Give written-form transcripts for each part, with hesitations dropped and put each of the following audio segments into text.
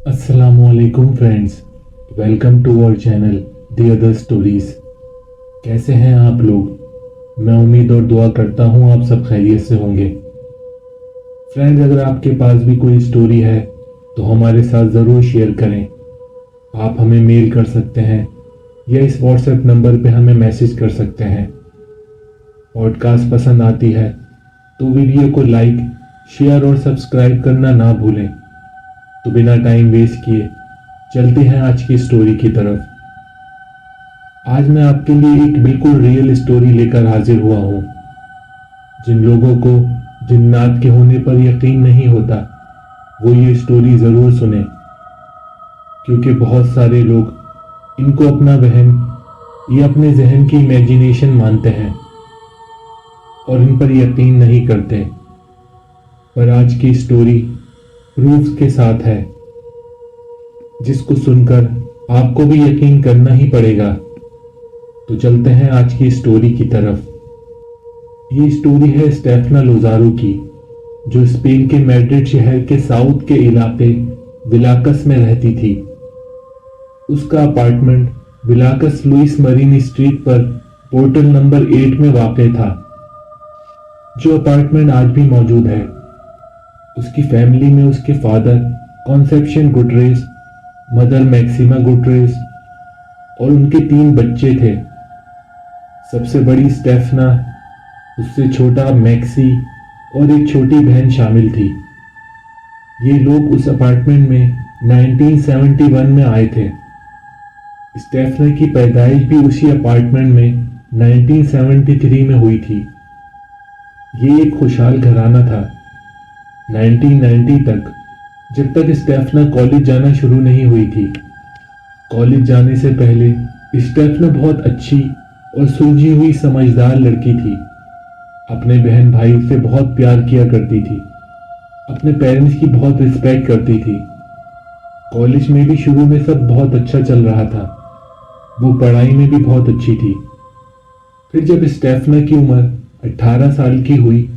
अस्सलामुअलैकुम friends, welcome to our channel the other stories. कैसे हैं आप लोग? मैं उम्मीद और दुआ करता हूँ आप सब खैरियत से होंगे। फ्रेंड्स, अगर आपके पास भी कोई स्टोरी है तो हमारे साथ ज़रूर शेयर करें। आप हमें मेल कर सकते हैं या इस व्हाट्सएप नंबर पे हमें मैसेज कर सकते हैं। पॉडकास्ट पसंद आती है तो वीडियो को लाइक, शेयर और सब्सक्राइब करना ना भूलें। तो बिना टाइम वेस्ट किए चलते हैं आज की स्टोरी की तरफ। आज मैं आपके लिए एक बिल्कुल रियल स्टोरी लेकर हाजिर हुआ हूँ। जिन लोगों को जिन्नात के होने पर यकीन नहीं होता वो ये स्टोरी ज़रूर सुने, क्योंकि बहुत सारे लोग इनको अपना वहम या अपने जहन की इमेजिनेशन मानते हैं और इन पर यकीन नहीं करते। पर आज की स्टोरी प्रूफ के साथ है, जिसको सुनकर आपको भी यकीन करना ही पड़ेगा। तो चलते हैं आज की स्टोरी की तरफ। ये स्टोरी है स्टेफना लोजारो की, जो स्पेन के मैड्रिड शहर के साउथ के इलाके विलाकस में रहती थी। उसका अपार्टमेंट विलाकस लुइस मरीन स्ट्रीट पर पोर्टल नंबर 8 में वाक़ था, जो अपार्टमेंट आज भी मौजूद है। उसकी फैमिली में उसके father conception Guterres, mother maxima Guterres और उनके 3 बच्चे थे। सबसे बड़ी स्टेफना, उससे छोटा मैक्सी और एक छोटी बहन शामिल थी। ये लोग उस अपार्टमेंट में 1971 में आए थे। स्टेफना की पैदाइश भी उसी अपार्टमेंट में 1973 में हुई थी। ये एक खुशहाल घराना था 1990 तक, जब तक स्टेफना कॉलेज जाना शुरू नहीं हुई थी। कॉलेज जाने से पहले स्टेफना बहुत अच्छी और सुलझी हुई समझदार लड़की थी। अपने बहन भाई से बहुत प्यार किया करती थी, अपने पेरेंट्स की बहुत रिस्पेक्ट करती थी। कॉलेज में भी शुरू में सब बहुत अच्छा चल रहा था। वो पढ़ाई में भी बहुत अच्छी थी। फिर जब स्टेफना की उम्र 18 साल की हुई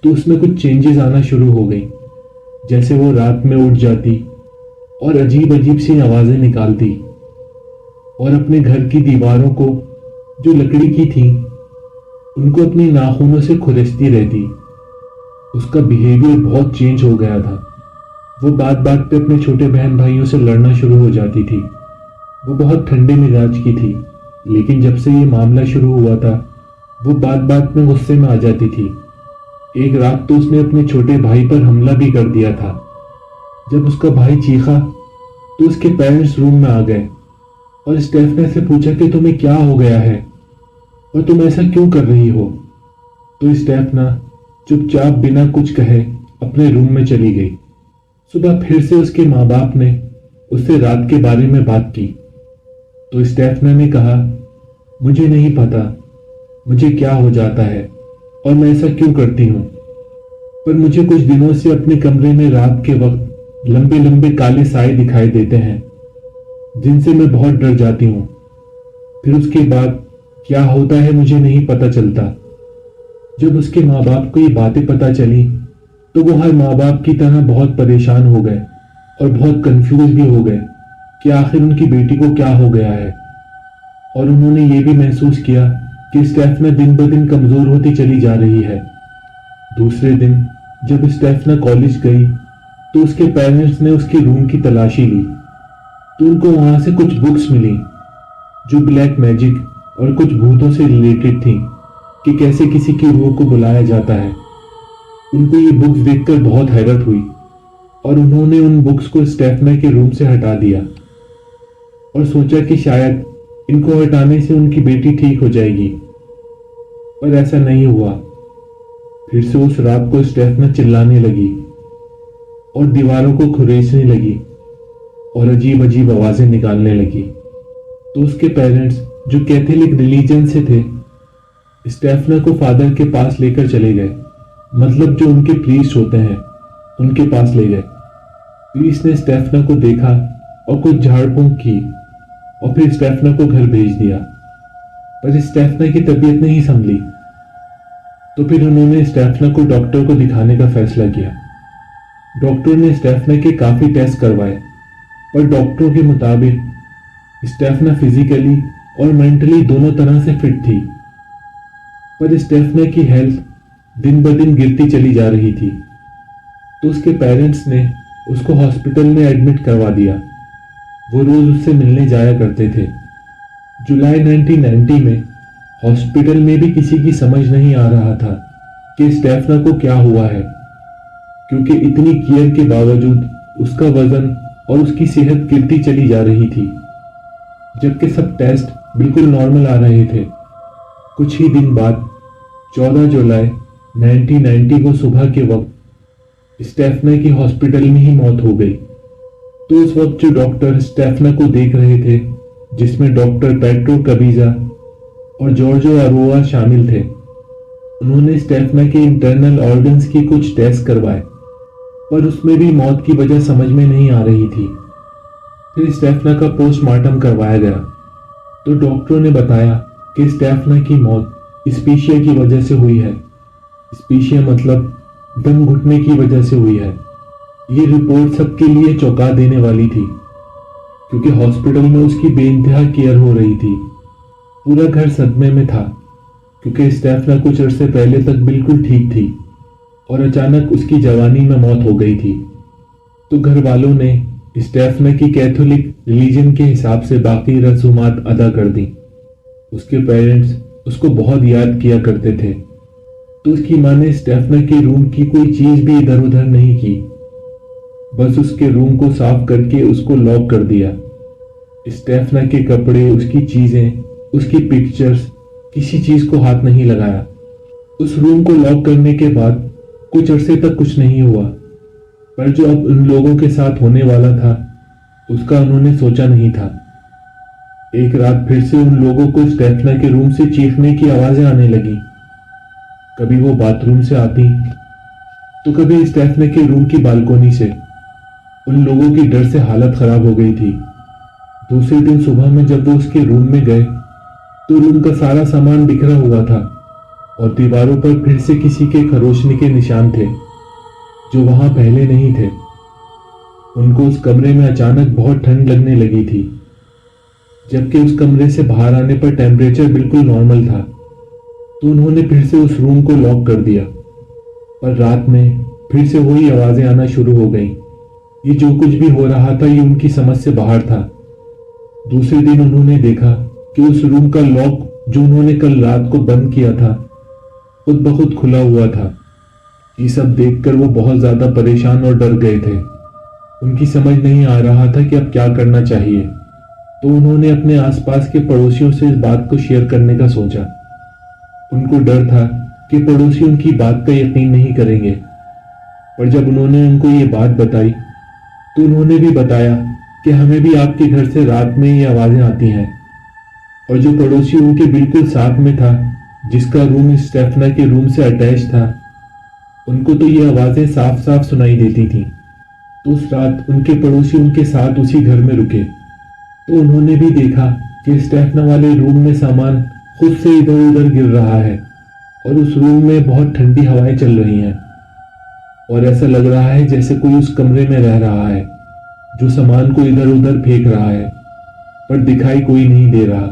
तो उसमें कुछ चेंजेस आना शुरू हो गई। जैसे वो रात में उठ जाती और अजीब अजीब सी आवाज़ें निकालती और अपने घर की दीवारों को, जो लकड़ी की थी, उनको अपनी नाखूनों से खुरचती रहती। उसका बिहेवियर बहुत चेंज हो गया था। वो बात बात पे अपने छोटे बहन भाइयों से लड़ना शुरू हो जाती थी। वो बहुत ठंडे मिजाज की थी, लेकिन जब से ये मामला शुरू हुआ था वो बात बात में गुस्से में आ जाती थी। एक रात तो उसने अपने छोटे भाई पर हमला भी कर दिया था। जब उसका भाई चीखा तो उसके पेरेंट्स रूम में आ गए और स्टेफना से पूछा कि तुम्हें क्या हो गया है और तुम ऐसा क्यों कर रही हो। तो स्टेफना चुपचाप बिना कुछ कहे अपने रूम में चली गई। सुबह फिर से उसके माँ बाप ने उससे रात के बारे में बात की तो स्टेफना ने कहा, मुझे नहीं पता मुझे क्या हो जाता है और मैं ऐसा क्यों करती हूँ, पर मुझे कुछ दिनों से अपने कमरे में रात के वक्त लंबे लंबे काले साए दिखाई देते हैं, जिनसे मैं बहुत डर जाती हूँ। फिर उसके बाद क्या होता है मुझे नहीं पता चलता। जब उसके माँ बाप को ये बातें पता चली तो वो हर माँ बाप की तरह बहुत परेशान हो गए और बहुत कंफ्यूज भी हो गए कि आखिर उनकी बेटी को क्या हो गया है। और उन्होंने ये भी महसूस किया कि स्टेफना दिन ब दिन कमजोर होती चली जा रही है। दूसरे दिन जब स्टेफना कॉलेज गई तो उसके पेरेंट्स ने उसके रूम की तलाशी ली तो उनको वहां से कुछ बुक्स मिली जो ब्लैक मैजिक और कुछ भूतों से रिलेटेड थी, कि कैसे किसी की रूह को बुलाया जाता है। उनको ये बुक्स देखकर बहुत हैरत हुई और उन्होंने उन बुक्स को स्टेफना के रूम से हटा दिया और सोचा कि शायद इनको हटाने से उनकी बेटी ठीक हो जाएगी, पर ऐसा नहीं हुआ। फिर से उस रात को स्टेफना चिल्लाने लगी और दीवारों को खुरेचने लगी और अजीब अजीब आवाजें निकालने लगी। तो उसके पेरेंट्स, जो कैथोलिक रिलीजन से थे, स्टेफना को फादर के पास लेकर चले गए, मतलब जो उनके प्रीस्ट होते हैं उनके पास ले गए। प्रीस्ट ने स्टेफना को देखा और कुछ झाड़ फूंक की और फिर स्टेफना को घर भेज दिया, पर स्टेफना की तबीयत नहीं संभली। तो फिर उन्होंने स्टेफना को डॉक्टर को दिखाने का फैसला किया। डॉक्टर ने स्टेफना के काफी टेस्ट करवाए पर डॉक्टरों के मुताबिक स्टेफना फिजिकली और मेंटली दोनों तरह से फिट थी। पर स्टेफना की हेल्थ दिन ब दिन गिरती चली जा रही थी, तो उसके पेरेंट्स ने उसको हॉस्पिटल में एडमिट करवा दिया। वो रोज उससे मिलने जाया करते थे। जुलाई 1990 में हॉस्पिटल में भी किसी की समझ नहीं आ रहा था कि स्टेफना को क्या हुआ है, क्योंकि इतनी केयर के बावजूद उसका वजन और उसकी सेहत गिरती चली जा रही थी, जबकि सब टेस्ट बिल्कुल नॉर्मल आ रहे थे। कुछ ही दिन बाद 14 जुलाई 1990 को सुबह के वक्त स्टेफना की हॉस्पिटल में ही मौत हो गई। तो उस वक्त जो डॉक्टर स्टेफना को देख रहे थे, जिसमें डॉक्टर पेट्रो कबीजा और जॉर्जो अरोआ शामिल थे, उन्होंने स्टेफना के इंटरनल ऑर्गन्स की कुछ टेस्ट करवाए, पर उसमें भी मौत की वजह समझ में नहीं आ रही थी। फिर स्टेफना का पोस्टमार्टम करवाया गया, तो डॉक्टरों ने बताया कि स्टेफना की मौत इस्पीशिया की वजह से हुई है। इस्पीशिया मतलब दम घुटने की वजह से हुई है। ये रिपोर्ट सबके लिए चौंका देने वाली थी, क्योंकि हॉस्पिटल में उसकी बेइंतहा केयर हो रही थी। पूरा घर सदमे में था, क्योंकि स्टेफना कुछ अरसे पहले तक बिल्कुल ठीक थी और अचानक उसकी जवानी में मौत हो गई थी। तो घर वालों ने स्टेफना की कैथोलिक रिलीजन के हिसाब से बाकी रसूमात अदा कर दी। उसके पेरेंट्स उसको बहुत याद किया करते थे, तो उसकी माँ ने स्टेफना के रूम की कोई चीज भी इधर उधर नहीं की, बस उसके रूम को साफ करके उसको लॉक कर दिया। स्टेफना के कपड़े, उसकी चीजें, उसकी पिक्चर्स, किसी चीज को हाथ नहीं लगाया। उस रूम को लॉक करने के बाद कुछ अरसे तक कुछ नहीं हुआ, पर जो अब उन लोगों के साथ होने वाला था उसका उन्होंने सोचा नहीं था। एक रात फिर से उन लोगों को स्टेफना के रूम से चीखने की आवाजें आने लगी। कभी वो बाथरूम से आती, तो कभी स्टेफना के रूम की बालकोनी से। उन लोगों की डर से हालत खराब हो गई थी। दूसरे दिन सुबह में जब वो उसके रूम में गए, तो रूम का सारा सामान बिखरा हुआ था और दीवारों पर फिर से किसी के खरोचने के निशान थे, जो वहां पहले नहीं थे। उनको उस कमरे में अचानक बहुत ठंड लगने लगी थी, जबकि उस कमरे से बाहर आने पर टेम्परेचर बिल्कुल नॉर्मल था। तो उन्होंने फिर से उस रूम को लॉक कर दिया, पर रात में फिर से वही आवाजें आना शुरू हो गईं। ये जो कुछ भी हो रहा था ये उनकी समझ से बाहर था। दूसरे दिन उन्होंने देखा कि उस रूम का लॉक जो उन्होंने कल रात को बंद किया था खुद ब खुद खुला हुआ था। ये सब देखकर वो बहुत ज्यादा परेशान और डर गए थे। उनकी समझ नहीं आ रहा था कि अब क्या करना चाहिए। तो उन्होंने अपने आसपास के पड़ोसियों से इस बात को शेयर करने का सोचा। उनको डर था कि पड़ोसी उनकी बात का यकीन नहीं करेंगे, पर जब उन्होंने उनको ये बात बताई तो उन्होंने भी बताया कि हमें भी आपके घर से रात में ये आवाजें आती हैं। और जो पड़ोसी उनके बिल्कुल साथ में था, जिसका रूम स्टेफना के रूम से अटैच था, उनको तो ये आवाजें साफ साफ सुनाई देती थीं। तो उस रात उनके पड़ोसी उनके साथ उसी घर में रुके, तो उन्होंने भी देखा कि स्टेफना वाले रूम में सामान खुद से इधर उधर गिर रहा है और उस रूम में बहुत ठंडी हवाएं चल रही हैं और ऐसा लग रहा है जैसे कोई उस कमरे में रह रहा है, जो सामान को इधर उधर फेंक रहा है, पर दिखाई कोई नहीं दे रहा।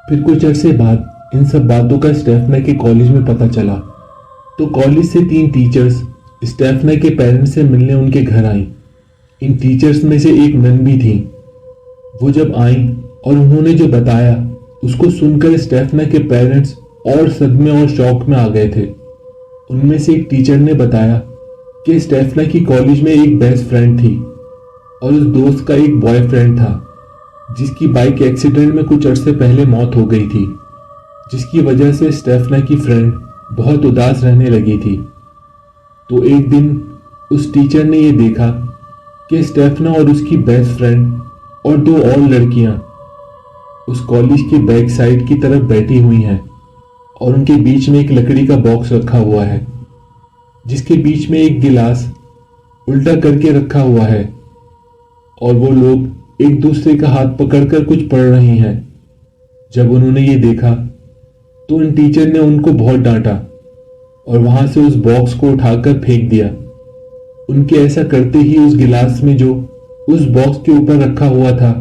फिर कुछ अरसे बाद इन सब बातों का स्टेफना के कॉलेज में पता चला, तो कॉलेज से 3 टीचर्स स्टेफना के पेरेंट्स से मिलने उनके घर आई। इन टीचर्स में से एक नन भी थी। वो जब आई और उन्होंने जो बताया उसको सुनकर स्टेफना के पेरेंट्स और सदमे और शौक में आ गए थे। उनमें से एक टीचर ने बताया कि स्टेफना की कॉलेज में एक बेस्ट फ्रेंड थी और उस दोस्त का एक बॉयफ्रेंड था, जिसकी बाइक एक्सीडेंट में कुछ अरसे पहले मौत हो गई थी, जिसकी वजह से स्टेफना की फ्रेंड बहुत उदास रहने लगी थी। तो एक दिन उस टीचर ने ये देखा कि स्टेफना और उसकी बेस्ट फ्रेंड और 2 और लड़कियां उस कॉलेज के बैक साइड की तरफ बैठी हुई हैं और उनके बीच में एक लकड़ी का बॉक्स रखा हुआ है, जिसके बीच में एक गिलास उल्टा करके रखा हुआ है और वो लोग एक दूसरे का हाथ पकड़कर कुछ पढ़ रहे हैं। जब उन्होंने ये देखा तो उन टीचर ने उनको बहुत डांटा और वहां से उस बॉक्स को उठाकर फेंक दिया। उनके ऐसा करते ही उस गिलास में जो उस बॉक्स के ऊपर रखा हुआ था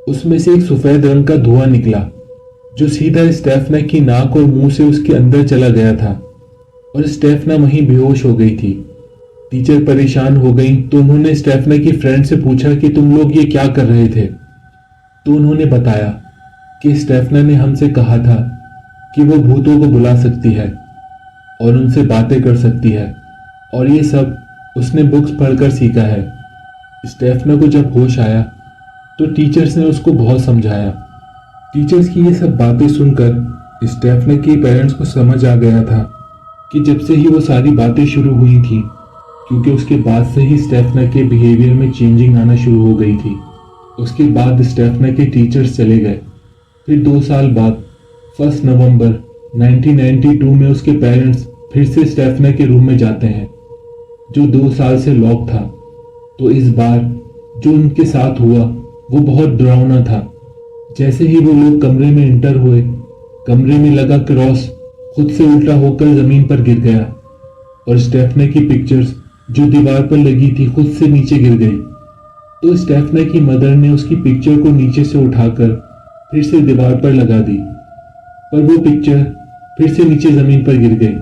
उसमें से एक सफेद रंग का धुआं निकला जो सीधा स्टेफना की नाक और मुंह से उसके अंदर चला गया था और स्टेफना वहीं बेहोश हो गई थी। टीचर परेशान हो गई तो उन्होंने स्टेफना की फ्रेंड से पूछा कि तुम लोग ये क्या कर रहे थे। तो उन्होंने बताया कि स्टेफना ने हमसे कहा था कि वो भूतों को बुला सकती है और उनसे बातें कर सकती है और ये सब उसने बुक्स पढ़कर सीखा है। स्टेफना को जब होश आया तो टीचर्स ने उसको बहुत समझाया। टीचर्स की ये सब बातें सुनकर स्टेफना के पेरेंट्स को समझ आ गया था कि जब से ही वो सारी बातें शुरू हुई थी, क्योंकि उसके बाद से ही स्टेफना के बिहेवियर में चेंजिंग आना शुरू हो गई थी। उसके बाद स्टेफना के टीचर्स चले गए। फिर 2 साल बाद 1 नवंबर 1992 में उसके पेरेंट्स फिर से स्टेफना के रूम में जाते हैं जो 2 साल से लॉक था। तो इस बार जो उनके साथ हुआ वो बहुत डरावना था। जैसे ही वो लोग कमरे में एंटर हुए, कमरे में लगा क्रॉस खुद से उल्टा होकर जमीन पर गिर गया और स्टेफना की पिक्चर्स जो दीवार पर लगी थी खुद से नीचे गिर गई। तो स्टेफना की मदर ने उसकी पिक्चर को नीचे से उठाकर फिर से दीवार पर लगा दी, पर वो पिक्चर फिर से नीचे जमीन पर गिर गई।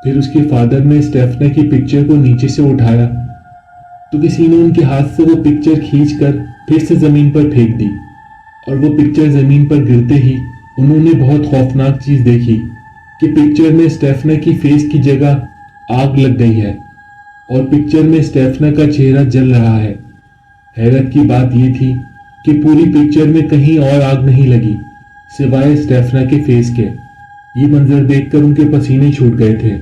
फिर उसके फादर ने स्टेफना की पिक्चर को नीचे से उठाया तो किसी ने उनके हाथ से वो पिक्चर खींचकर फिर से जमीन पर फेंक दी और वो पिक्चर जमीन पर गिरते ही उन्होंने बहुत खौफनाक चीज देखी कि पिक्चर में स्टेफना की फेस की जगह आग लग गई है और पिक्चर में स्टेफना का चेहरा जल रहा है। हैरत की बात यह थी कि पूरी पिक्चर में कहीं और आग नहीं लगी सिवाय स्टेफना के फेस के। ये मंजर देखकर उनके पसीने छूट गए थे।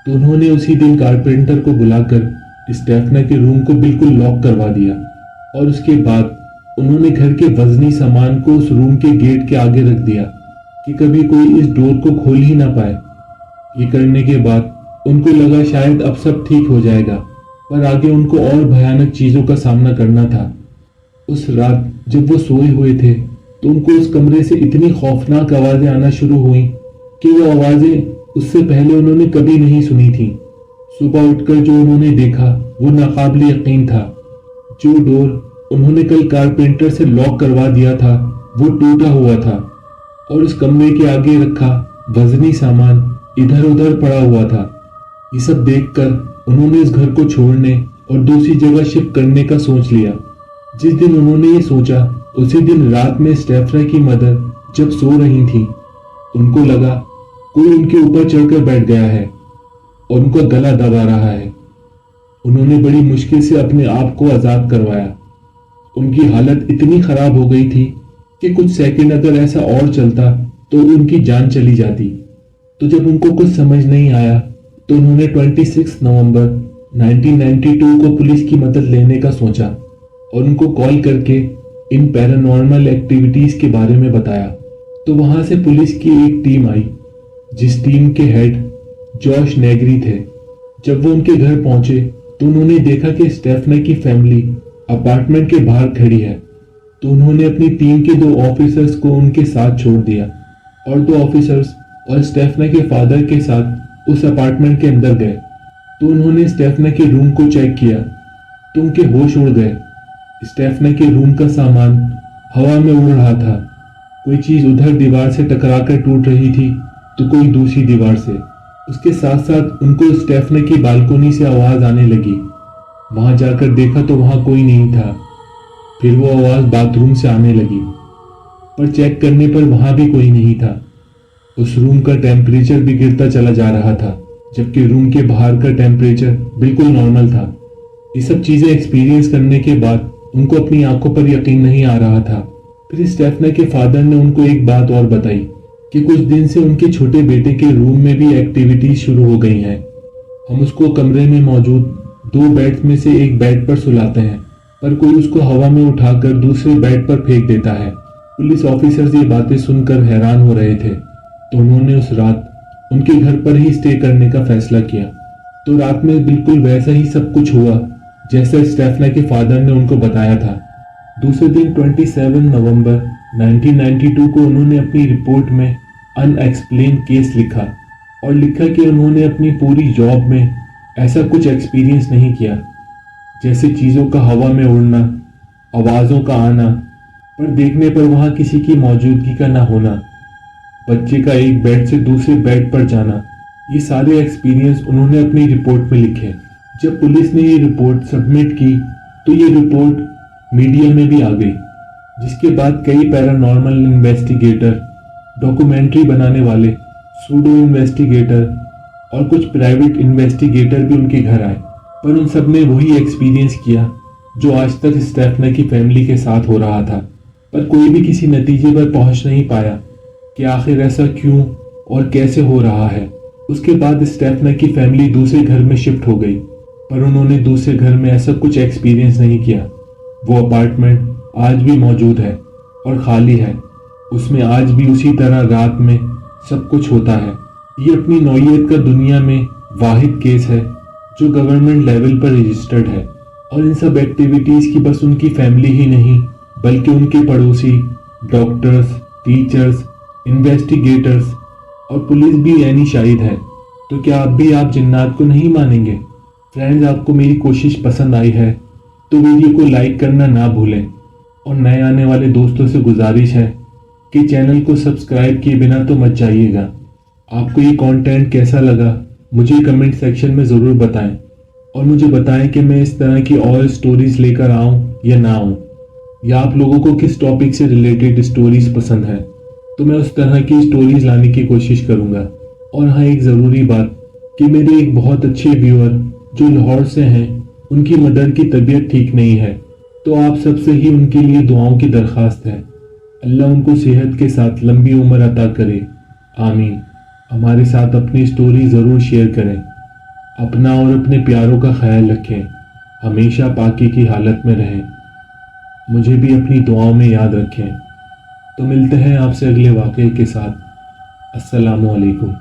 तो उन्होंने उसी दिन कारपेंटर को बुलाकर स्टेफना के रूम को बिल्कुल लॉक करवा दिया और उसके बाद उन्होंने घर के वजनी सामान को उस रूम के गेट के आगे रख दिया कि कभी कोई इस डोर को खोल ही ना पाए। ये करने के बाद उनको लगा शायद अब सब ठीक हो जाएगा, पर आगे उनको और भयानक चीजों का सामना करना था। उस रात जब वो सोए हुए थे तो उनको उस कमरे से इतनी खौफनाक आवाजें आना शुरू हुई कि वो आवाजें उससे पहले उन्होंने कभी नहीं सुनी थी। सुबह उठकर जो उन्होंने देखा वो नाकाबिल यकीन था। जो डोर उन्होंने कल कारपेंटर से लॉक करवा दिया था वो टूटा हुआ था और उस कमरे के आगे रखा वजनी सामान इधर उधर पड़ा हुआ था। ये सब देखकर उन्होंने इस घर को छोड़ने और दूसरी जगह शिफ्ट करने का सोच लिया। जिस दिन उन्होंने ये सोचा उसी दिन रात में स्टेफना की मदर जब सो रही थी, उनको लगा कोई उनके ऊपर चढ़कर बैठ गया है और उनका गला दबा रहा है। उन्होंने बड़ी मुश्किल से अपने आप को आजाद करवाया। उनकी हालत इतनी खराब हो गई थी कि कुछ सेकंड अगर ऐसा और चलता तो उनकी जान चली जाती। तो जब उनको कुछ समझ नहीं आया तो उन्होंने 26 नवंबर 1992 को पुलिस की मदद लेने का सोचा और उनको कॉल करके इन पैरानॉर्मल एक्टिविटीज के बारे में बताया। तो वहां से पुलिस की एक टीम आई जिस टीम के हेड जॉश नेगरी थे। जब वो उनके घर पहुंचे तो उन्होंने देखा कि स्टेफना की फैमिली अपार्टमेंट के बाहर खड़ी है। तो उन्होंने अपनी टीम के 2 ऑफिसर्स को उनके साथ छोड़ दिया और 2 ऑफिसर्स और स्टेफना के फादर के साथ उस अपार्टमेंट के अंदर गए। तो उन्होंने स्टेफना के रूम को चेक किया तो उनके होश उड़ गए। स्टेफना के रूम का सामान हवा में उड़ रहा था। कोई चीज उधर दीवार से टकराकर टूट रही थी तो कोई दूसरी दीवार से। उसके साथ साथ उनको स्टेफना की बालकोनी से आवाज आने लगी। वहां जाकर देखा तो वहां कोई नहीं था। फिर वो आवाज बाथरूम से आने लगी, पर चेक करने पर वहां भी कोई नहीं था। उस रूम का टेम्परेचर भी गिरता चला जा रहा था, जबकि रूम के बाहर का टेम्परेचर बिल्कुल नॉर्मल था। ये सब चीजें एक्सपीरियंस करने के बाद उनको अपनी आंखों पर यकीन नहीं आ रहा था। फिर स्टेफना के फादर ने उनको एक बात और बताई कि कुछ दिन से उनके छोटे बेटे के रूम में भी एक्टिविटीज शुरू हो गई हैं। हम उसको कमरे में मौजूद 2 बेड्स में से एक बेड पर सुलाते हैं, पर कोई उसको हवा में उठाकर दूसरे बेड पर फेंक देता है। पुलिस ऑफिसर्स ये बातें सुनकर हैरान हो रहे थे, तो उन्होंने उस रात उनके घर पर ही स्टे करने का फैसला किया। तो रात में बिल्कुल वैसा ही सब कुछ हुआ जैसा स्टेफना के फादर ने उनको बताया था। दूसरे दिन 27 नवंबर 1992 को उन्होंने अपनी रिपोर्ट में अनएक्सप्लेन केस लिखा और लिखा कि उन्होंने अपनी पूरी जॉब में ऐसा कुछ एक्सपीरियंस नहीं किया, जैसे चीज़ों का हवा में उड़ना आवाज़ों का आना, पर देखने पर वहाँ किसी की मौजूदगी का न होना, बच्चे का एक बेड से दूसरे बेड पर जाना, ये सारे एक्सपीरियंस उन्होंने अपनी रिपोर्ट में लिखे। जब पुलिस ने ये रिपोर्ट सबमिट की तो ये रिपोर्ट मीडिया में भी आ गई, जिसके बाद कई पैरानॉर्मल इन्वेस्टिगेटर, डॉक्यूमेंट्री बनाने वाले, सूडो इन्वेस्टिगेटर और कुछ प्राइवेट इन्वेस्टिगेटर भी उनके घर आए। पर उन सब ने वही एक्सपीरियंस किया जो आज तक स्टेफना की फैमिली के साथ हो रहा था। पर कोई भी किसी नतीजे पर पहुंच नहीं पाया कि आखिर ऐसा क्यों और कैसे हो रहा है। उसके बाद स्टेफना की फैमिली दूसरे घर में शिफ्ट हो गई, पर उन्होंने दूसरे घर में ऐसा कुछ एक्सपीरियंस नहीं किया। वो अपार्टमेंट आज भी मौजूद है और खाली है। उसमें आज भी उसी तरह रात में सब कुछ होता है। ये अपनी नौइयत का दुनिया में वाहिद केस है जो गवर्नमेंट लेवल पर रजिस्टर्ड है, और इन सब एक्टिविटीज़ की बस उनकी फैमिली ही नहीं बल्कि उनके पड़ोसी, डॉक्टर्स, टीचर्स, इन्वेस्टिगेटर्स और पुलिस भी यानी शाहिद है। तो क्या अब भी आप जिन्नात को नहीं मानेंगे? फ्रेंड्स, आपको मेरी कोशिश पसंद आई है तो वीडियो को लाइक करना ना भूलें, और नए आने वाले दोस्तों से गुजारिश है कि चैनल को सब्सक्राइब किए बिना तो मत जाइएगा। आपको ये कंटेंट कैसा लगा मुझे कमेंट सेक्शन में ज़रूर बताएं, और मुझे बताएं कि मैं इस तरह की और स्टोरीज लेकर आऊं या ना आऊं, या आप लोगों को किस टॉपिक से रिलेटेड स्टोरीज पसंद है, तो मैं उस तरह की स्टोरीज लाने की कोशिश करूंगा। और हाँ, एक ज़रूरी बात कि मेरे एक बहुत अच्छे व्यूअर जो लाहौर से हैं, उनकी मदर की तबीयत ठीक नहीं है, तो आप सबसे ही उनके लिए दुआओं की दरख्वास्त है। अल्लाह उनको सेहत के साथ लंबी उम्र अता करे, आमीन। हमारे साथ अपनी स्टोरी ज़रूर शेयर करें। अपना और अपने प्यारों का ख्याल रखें, हमेशा पाकी की हालत में रहें। मुझे भी अपनी दुआओं में याद रखें। तो मिलते हैं आपसे अगले वाक़े के साथ। अस्सलामु अलैकुम।